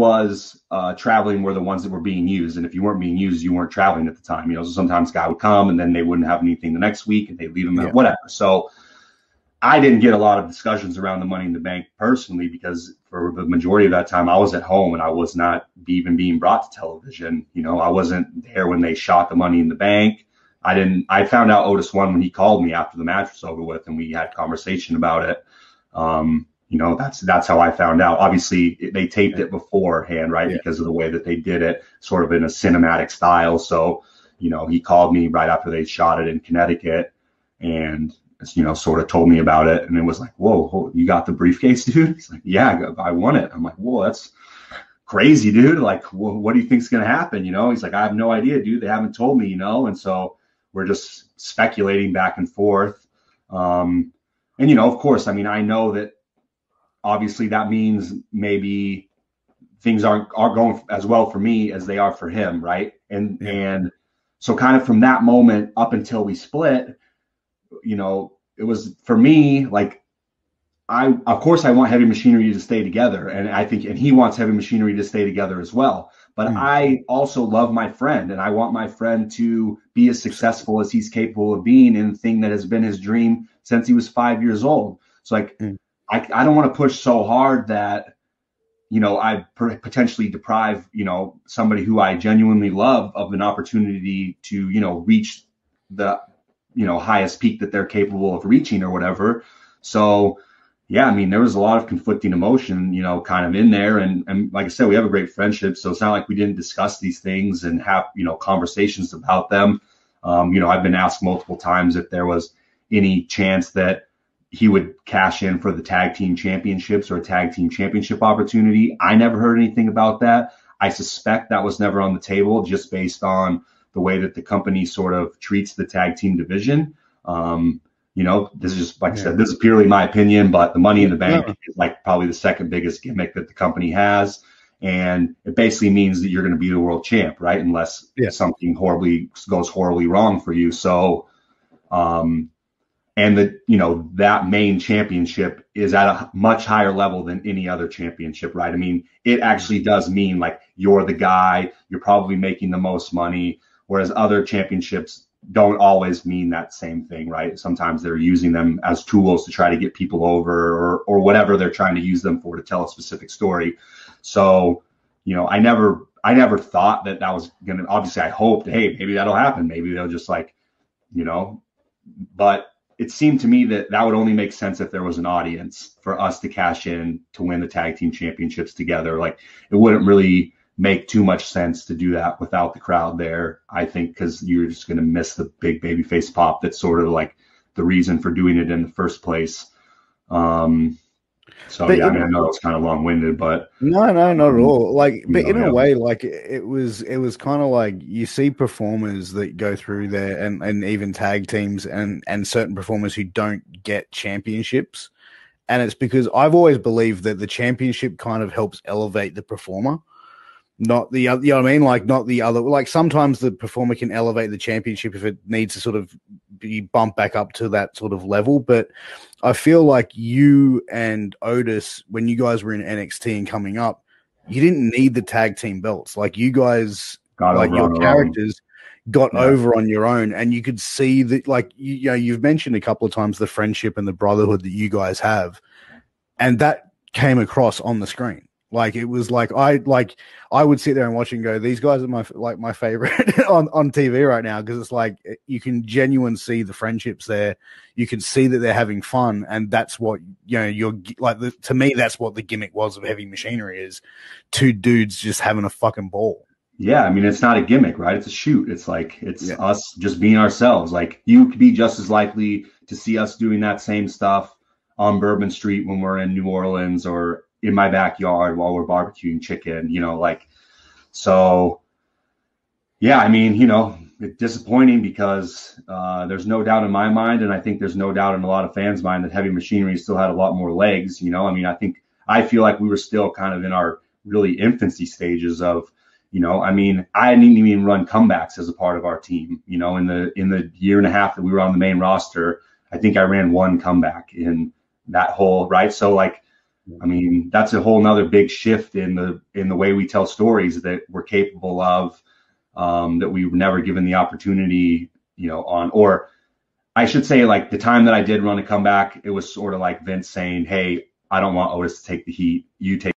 was traveling were the ones that were being used. And if you weren't being used, you weren't traveling at the time. You know, so sometimes a guy would come and then they wouldn't have anything the next week and they'd leave him at whatever. So I didn't get a lot of discussions around the Money in the Bank personally, because for the majority of that time I was at home and I was not even being brought to television. You know, I wasn't there when they shot the Money in the Bank. I found out Otis won when he called me after the match was over with and we had a conversation about it. You know, that's how I found out. Obviously they taped it beforehand, right? Because of the way that they did it, sort of in a cinematic style. So, you know, he called me right after they shot it in Connecticut and, you know, sort of told me about it. And it was like, whoa, you got the briefcase, dude? He's like, yeah, I won it. I'm like, whoa, that's crazy, dude. Like, what do you think's going to happen? You know, he's like, I have no idea, dude. They haven't told me, you know? And so we're just speculating back and forth. And, you know, of course, I mean, I know that obviously that means maybe things aren't going as well for me as they are for him. Right. And so kind of from that moment up until we split, you know, it was for me, like, of course I want Heavy Machinery to stay together. And I think, and he wants Heavy Machinery to stay together as well. But I also love my friend and I want my friend to be as successful as he's capable of being in the thing that has been his dream since he was 5 years old. So like, I don't want to push so hard that, you know, I potentially deprive, you know, somebody who I genuinely love of an opportunity to, you know, reach the, you know, highest peak that they're capable of reaching or whatever. So, yeah, I mean, there was a lot of conflicting emotion, you know, kind of in there. And like I said, we have a great friendship. So it's not like we didn't discuss these things and have, you know, conversations about them. You know, I've been asked multiple times if there was any chance that he would cash in for the tag team championships or a tag team championship opportunity. I never heard anything about that. I suspect that was never on the table just based on the way that the company sort of treats the tag team division. You know, this is just, like I said, this is purely my opinion, but the Money in the Bank is like probably the second biggest gimmick that the company has. And it basically means that you're going to be the world champ, right? Unless something goes horribly wrong for you. So, and that, you know, that main championship is at a much higher level than any other championship, right? I mean, it actually does mean like you're the guy, you're probably making the most money, whereas other championships don't always mean that same thing, right? Sometimes they're using them as tools to try to get people over or whatever they're trying to use them for to tell a specific story. So, you know, I never thought that was going to, obviously I hoped, hey, maybe that'll happen. Maybe they'll just like, you know, but it seemed to me that would only make sense if there was an audience for us to cash in to win the tag team championships together. Like it wouldn't really make too much sense to do that without the crowd there, I think, because you're just going to miss the big babyface pop that's sort of like the reason for doing it in the first place. So yeah, I mean, I know it's kind of long-winded, but no, not at all. Like, but in a way, like it was kind of like you see performers that go through there, and even tag teams and certain performers who don't get championships, and it's because I've always believed that the championship kind of helps elevate the performer, not the other. You know what I mean? Like not the other. Like sometimes the performer can elevate the championship if it needs to sort of be bumped back up to that sort of level, but I feel like you and Otis, when you guys were in NXT and coming up, you didn't need the tag team belts. Like you guys, like your characters got over on your own, and you could see that, like, you know, you've mentioned a couple of times the friendship and the brotherhood that you guys have, and that came across on the screen. Like it was like I would sit there and watch and go, these guys are my favorite on TV right now, because it's like you can genuinely see the friendships there. You can see that they're having fun, and that's what, you know, you're like. To me, that's what the gimmick was of Heavy Machinery, is two dudes just having a fucking ball. Yeah, I mean, it's not a gimmick, right? It's a shoot. It's like it's us just being ourselves. Like you could be just as likely to see us doing that same stuff on Bourbon Street when we're in New Orleans, or in my backyard while we're barbecuing chicken, you know, like, so yeah, I mean, you know, it's disappointing because there's no doubt in my mind, and I think there's no doubt in a lot of fans' mind, that Heavy Machinery still had a lot more legs, you know. I mean, I feel like we were still kind of in our really infancy stages of, you know, I mean, I didn't even run comebacks as a part of our team, you know, in the year and a half that we were on the main roster. I think I ran one comeback in that whole, right? So like, I mean, that's a whole nother big shift in the way we tell stories that we're capable of, that we were never given the opportunity, or I should say, like, the time that I did run a comeback, it was sort of like Vince saying, hey, I don't want Otis to take the heat. You take